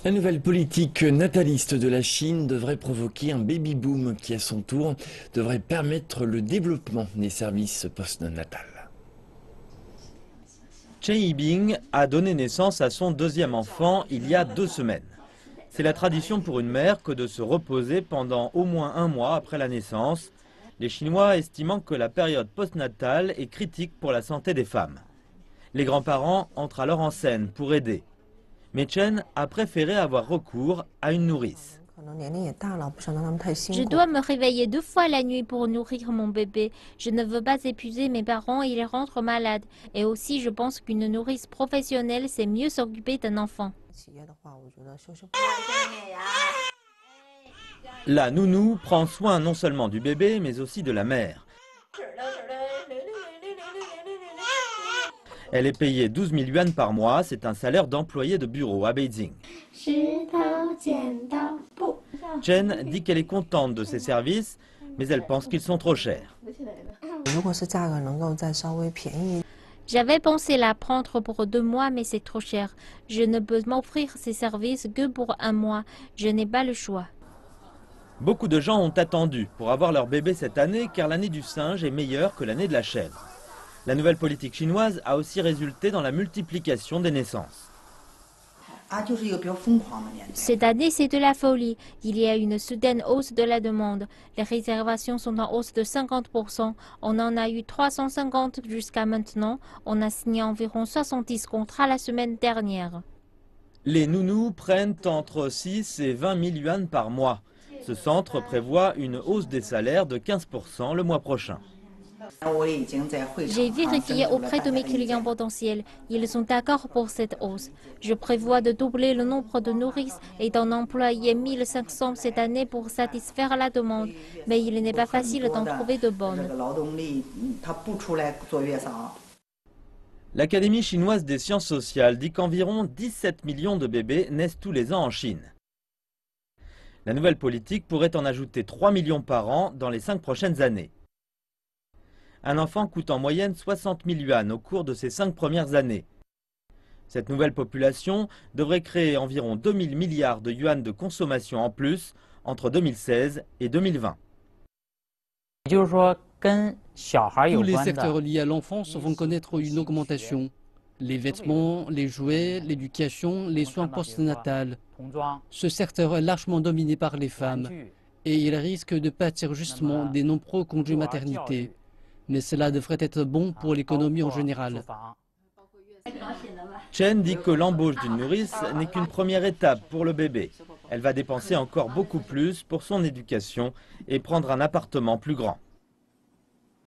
La nouvelle politique nataliste de la Chine devrait provoquer un baby-boom qui, à son tour, devrait permettre le développement des services post-natal. Chen Yibing a donné naissance à son deuxième enfant il y a 2 semaines. C'est la tradition pour une mère que de se reposer pendant au moins 1 mois après la naissance, les Chinois estimant que la période postnatale est critique pour la santé des femmes. Les grands-parents entrent alors en scène pour aider. Mais Chen a préféré avoir recours à une nourrice. Je dois me réveiller 2 fois la nuit pour nourrir mon bébé. Je ne veux pas épuiser mes parents, ils rentrent malades. Et aussi, je pense qu'une nourrice professionnelle, c'est mieux s'occuper d'un enfant. La nounou prend soin non seulement du bébé, mais aussi de la mère. Elle est payée 12 000 yuan par mois, c'est un salaire d'employé de bureau à Beijing. Chen dit qu'elle est contente de ses services, mais elle pense qu'ils sont trop chers. J'avais pensé la prendre pour 2 mois, mais c'est trop cher. Je ne peux m'offrir ces services que pour 1 mois. Je n'ai pas le choix. Beaucoup de gens ont attendu pour avoir leur bébé cette année, car l'année du singe est meilleure que l'année de la chèvre. La nouvelle politique chinoise a aussi résulté dans la multiplication des naissances. Cette année, c'est de la folie. Il y a une soudaine hausse de la demande. Les réservations sont en hausse de 50%. On en a eu 350 jusqu'à maintenant. On a signé environ 70 contrats la semaine dernière. Les nounous prennent entre 6 et 20 000 yuan par mois. Ce centre prévoit une hausse des salaires de 15% le mois prochain. J'ai vérifié auprès de mes clients potentiels. Ils sont d'accord pour cette hausse. Je prévois de doubler le nombre de nourrices et d'en employer 1500 cette année pour satisfaire la demande. Mais il n'est pas facile d'en trouver de bonnes. L'Académie chinoise des sciences sociales dit qu'environ 17 millions de bébés naissent tous les ans en Chine. La nouvelle politique pourrait en ajouter 3 millions par an dans les 5 prochaines années. Un enfant coûte en moyenne 60 000 yuan au cours de ses 5 premières années. Cette nouvelle population devrait créer environ 2 000 milliards de yuan de consommation en plus entre 2016 et 2020. Tous les secteurs liés à l'enfance vont connaître une augmentation. Les vêtements, les jouets, l'éducation, les soins postnatals. Ce secteur est largement dominé par les femmes et il risque de pâtir justement des nombreux congés maternité. Mais cela devrait être bon pour l'économie en général. Chen dit que l'embauche d'une nourrice n'est qu'une première étape pour le bébé. Elle va dépenser encore beaucoup plus pour son éducation et prendre un appartement plus grand.